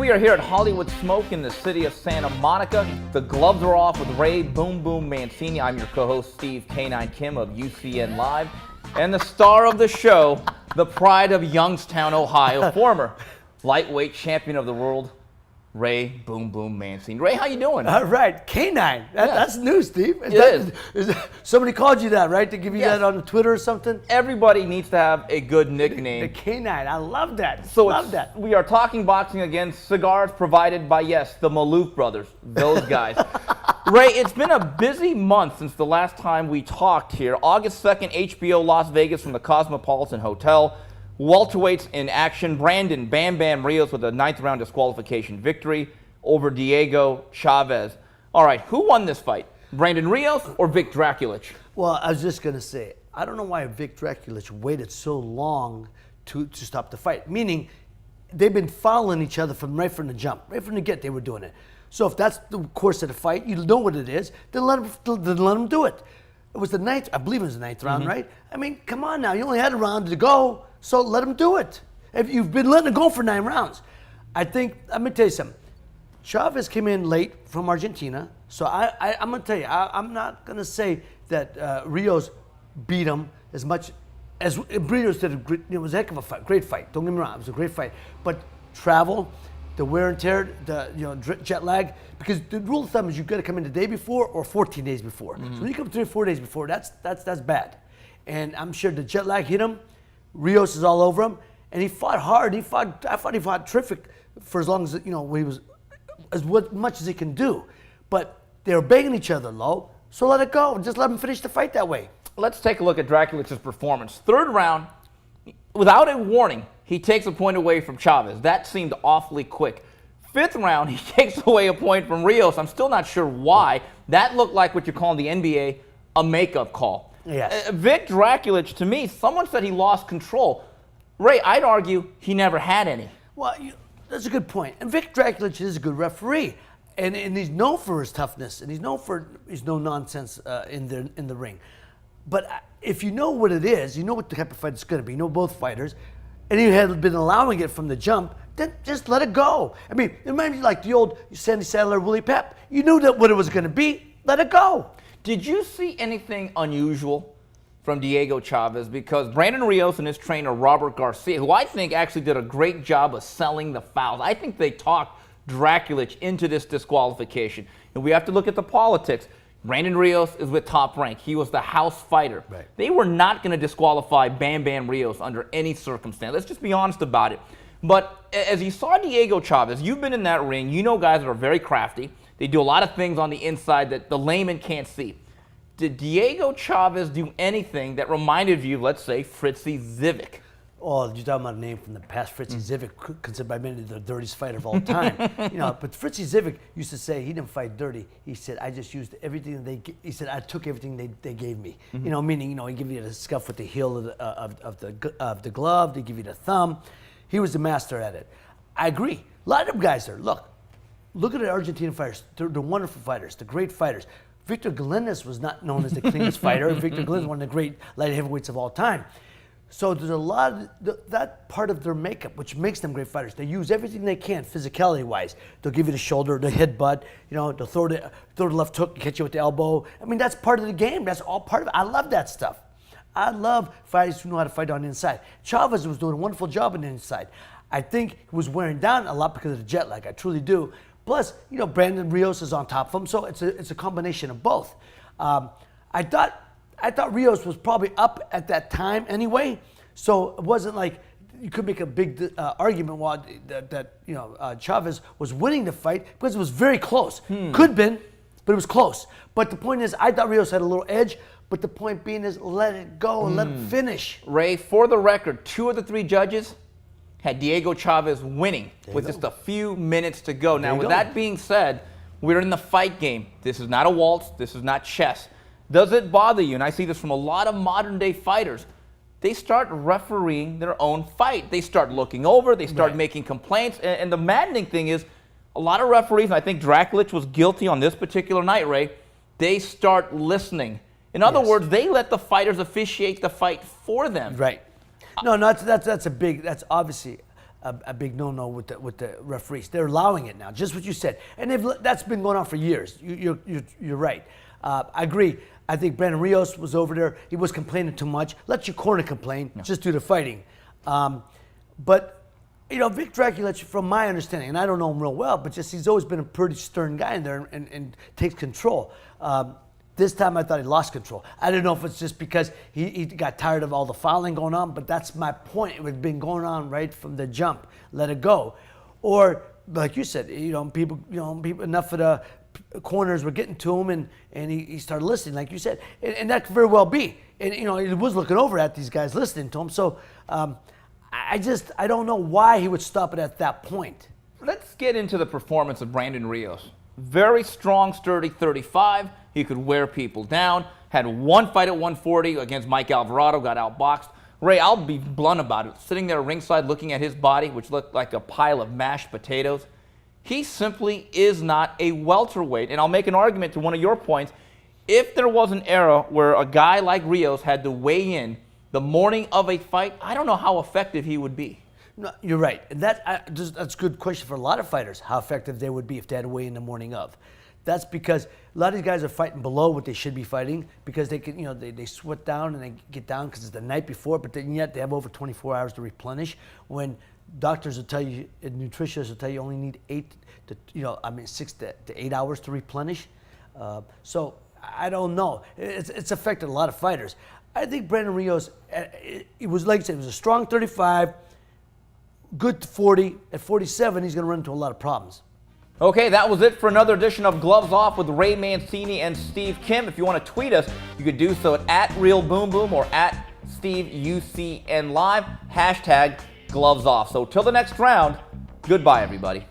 we are here at Hollywood Smoke in the city of Santa Monica. The gloves are off with Ray Boom Boom Mancini. I'm your co-host, Steve K9 Kim of UCN Live. And the star of the show, the pride of Youngstown, Ohio, former lightweight champion of the world, Ray Boom Boom Mancini. Ray, how you doing? All right, K9. That's new, Steve. It is. Somebody called you that, right? To give you that on Twitter or something? Everybody needs to have a good nickname. The K9. I love that. So love that. We are talking boxing again. Cigars provided by, yes, the Maloof brothers. Those guys. Ray, it's been a busy month since the last time we talked here. August 2nd, HBO Las Vegas from the Cosmopolitan Hotel. Welterweights in action. Brandon Bam Bam Rios with a 9th round disqualification victory over Diego Chaves. All right, who won this fight? Brandon Rios or Vic Draculich? Well, I was just going to say, I don't know why Vic Draculich waited so long to stop the fight. Meaning, they've been following each other right from the jump. Right from the get, they were doing it. So if that's the course of the fight, you know what it is, then let him do it. It was the ninth, I believe it was the 9th round, right? I mean, come on now, you only had a round to go, so let him do it. If you've been letting it go for 9 rounds. I think, let me tell you something. Chavez came in late from Argentina, so I'm going to tell you, I'm not going to say that Rios beat him as much as Rios did. It was a heck of a fight, great fight. Don't get me wrong, it was a great fight. But travel, the wear and tear, the jet lag, because the rule of thumb is you've got to come in the day before or 14 days before. So when you come 3 or 4 days before, that's bad. And I'm sure the jet lag hit him. Rios is all over him, and he fought hard. I thought he fought terrific for as long as he was as much as he can do. But they were begging each other low, so let it go. Just let him finish the fight that way. Let's take a look at Draculich's performance. 3rd round, without a warning, he takes a point away from Chaves. That seemed awfully quick. 5th round, he takes away a point from Rios. I'm still not sure why. That looked like what you call in the NBA a makeup call. Yes. Vic Draculich, to me, someone said he lost control. Ray, I'd argue he never had any. Well, that's a good point. And Vic Draculich is a good referee. And he's known for his toughness, and he's known for his no-nonsense in the ring. But if you know what it is, you know what the type of fight it's going to be, you know both fighters, and you had been allowing it from the jump, then just let it go. I mean, it reminds me like the old Sandy Saddler, Willie Pep. You knew that what it was going to be, let it go. Did you see anything unusual from Diego Chaves? Because Brandon Rios and his trainer, Robert Garcia, who I think actually did a great job of selling the fouls. I think they talked Draculich into this disqualification. And we have to look at the politics. Brandon Rios is with Top Rank. He was the house fighter. Right. They were not going to disqualify Bam Bam Rios under any circumstance. Let's just be honest about it. But as you saw Diego Chaves, you've been in that ring. You know guys that are very crafty. They do a lot of things on the inside that the layman can't see. Did Diego Chaves do anything that reminded you, let's say, Fritzy Zivic? Oh, you're talking about a name from the past. Fritzy Zivic, considered by many the dirtiest fighter of all time. But Fritzy Zivic used to say he didn't fight dirty. He said, I just used everything he said, I took everything they gave me. Meaning, he give you the scuff with the heel of the glove, they give you the thumb. He was the master at it. I agree. A lot of them guys there. Look at the Argentine fighters. They're wonderful fighters. They're great fighters. Victor Galindez was not known as the cleanest fighter. Victor Galindez is one of the great light heavyweights of all time. So there's a lot of that part of their makeup, which makes them great fighters. They use everything they can, physicality-wise. They'll give you the shoulder, the headbutt. They'll throw the left hook, catch you with the elbow. I mean, that's part of the game. That's all part of it. I love that stuff. I love fighters who know how to fight on the inside. Chavez was doing a wonderful job on the inside. I think he was wearing down a lot because of the jet lag. I truly do. Plus, Brandon Rios is on top of him, so it's a combination of both. I thought Rios was probably up at that time anyway, so it wasn't like you could make a big argument that Chavez was winning the fight because it was very close. Could have been, but it was close. But the point is, I thought Rios had a little edge, but the point being is let it go and let it finish. Ray, for the record, 2 of the 3 judges had Diego Chaves winning with just a few minutes to go. Now, with that being said, we're in the fight game. This is not a waltz. This is not chess. Does it bother you? And I see this from a lot of modern-day fighters. They start refereeing their own fight. They start looking over. They start making complaints. And the maddening thing is a lot of referees, and I think Draculich was guilty on this particular night, Ray, they start listening. In other words, they let the fighters officiate the fight for them. Right. No, that's obviously a big no-no with the referees. They're allowing it now, just what you said, and that's been going on for years. You're right. I agree. I think Brandon Rios was over there. He was complaining too much. Let your corner complain. No. Just do the fighting. But Vic Dracula, from my understanding, and I don't know him real well, but just he's always been a pretty stern guy in there and takes control. This time I thought he lost control. I don't know if it's just because he got tired of all the fouling going on, but that's my point. It had been going on right from the jump. Let it go. Or, like you said, people enough of the corners were getting to him, and he started listening, like you said. And that could very well be. And, he was looking over at these guys, listening to him. So I don't know why he would stop it at that point. Let's get into the performance of Brandon Rios. Very strong, sturdy 35. He could wear people down. Had one fight at 140 against Mike Alvarado, got outboxed. Ray, I'll be blunt about it. Sitting there ringside looking at his body, which looked like a pile of mashed potatoes, he simply is not a welterweight. And I'll make an argument to one of your points. If there was an era where a guy like Rios had to weigh in the morning of a fight, I don't know how effective he would be. No, you're right. And that's a good question for a lot of fighters, how effective they would be if they had to weigh in the morning of. That's because a lot of these guys are fighting below what they should be fighting because they can, they sweat down and they get down because it's the night before, but then yet they have over 24 hours to replenish. When doctors will tell you, and nutritionists will tell you only need 6 to 8 hours to replenish. So I don't know. It's affected a lot of fighters. I think Brandon Rios, it was like I said, it was a strong 35, good 40. At 47, he's going to run into a lot of problems. Okay, that was it for another edition of Gloves Off with Ray Mancini and Steve Kim. If you want to tweet us, you could do so at @RealBoomBoom or at SteveUCN Live, #Gloves Off. So till the next round, goodbye, everybody.